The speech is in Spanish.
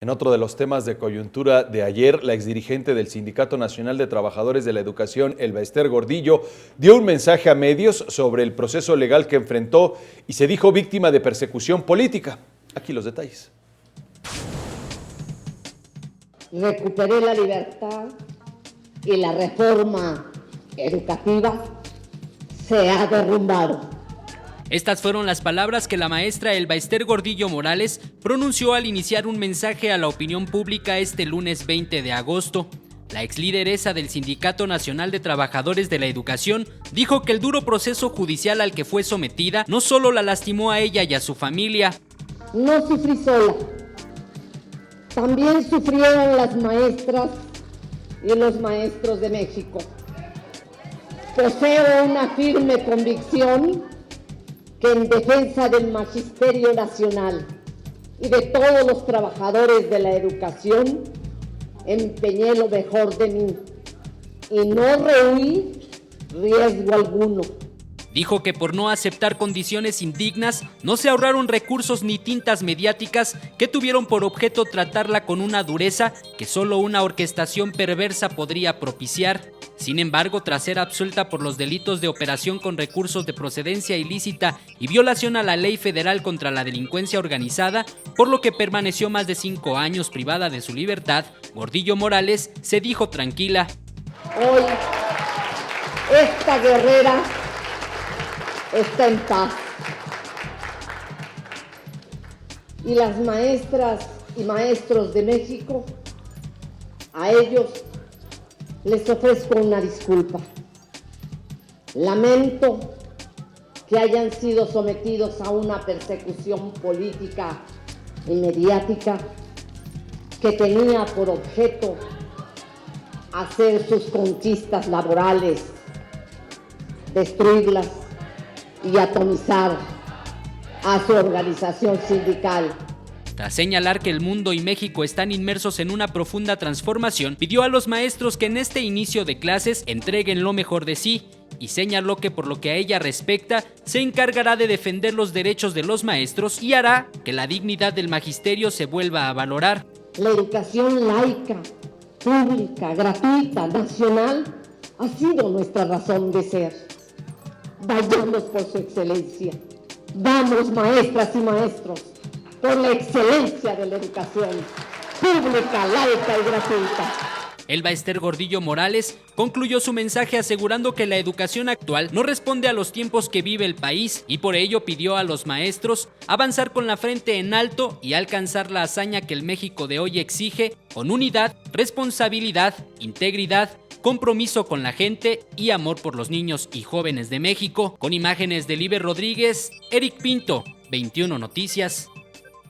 En otro de los temas de coyuntura de ayer, la exdirigente del Sindicato Nacional de Trabajadores de la Educación, Elba Ester Gordillo, dio un mensaje a medios sobre el proceso legal que enfrentó y se dijo víctima de persecución política. Aquí los detalles. Recuperé la libertad y la reforma educativa se ha derrumbado. Estas fueron las palabras que la maestra Elba Ester Gordillo Morales pronunció al iniciar un mensaje a la opinión pública este lunes 20 de agosto. La exlideresa del Sindicato Nacional de Trabajadores de la Educación dijo que el duro proceso judicial al que fue sometida no solo la lastimó a ella y a su familia. No sufrí sola, también sufrieron las maestras y los maestros de México. Poseo una firme convicción que en defensa del Magisterio Nacional y de todos los trabajadores de la educación, empeñé lo mejor de mí y no rehuí riesgo alguno. Dijo que por no aceptar condiciones indignas, no se ahorraron recursos ni tintas mediáticas que tuvieron por objeto tratarla con una dureza que solo una orquestación perversa podría propiciar. Sin embargo, tras ser absuelta por los delitos de operación con recursos de procedencia ilícita y violación a la ley federal contra la delincuencia organizada, por lo que permaneció más de 5 años privada de su libertad, Gordillo Morales se dijo tranquila. Hoy, esta guerrera está en paz. Y las maestras y maestros de México, a ellos les ofrezco una disculpa. Lamento que hayan sido sometidos a una persecución política y mediática que tenía por objeto hacer sus conquistas laborales, destruirlas y atomizar a su organización sindical. Tras señalar que el mundo y México están inmersos en una profunda transformación, pidió a los maestros que en este inicio de clases entreguen lo mejor de sí y señaló que por lo que a ella respecta, se encargará de defender los derechos de los maestros y hará que la dignidad del magisterio se vuelva a valorar. La educación laica, pública, gratuita, nacional, ha sido nuestra razón de ser. Vayamos por su excelencia. Vamos, maestras y maestros, por la excelencia de la educación pública, laica y gratuita. Elba Ester Gordillo Morales concluyó su mensaje asegurando que la educación actual no responde a los tiempos que vive el país y por ello pidió a los maestros avanzar con la frente en alto y alcanzar la hazaña que el México de hoy exige con unidad, responsabilidad, integridad, compromiso con la gente y amor por los niños y jóvenes de México. Con imágenes de Liber Rodríguez, Eric Pinto, 21 Noticias.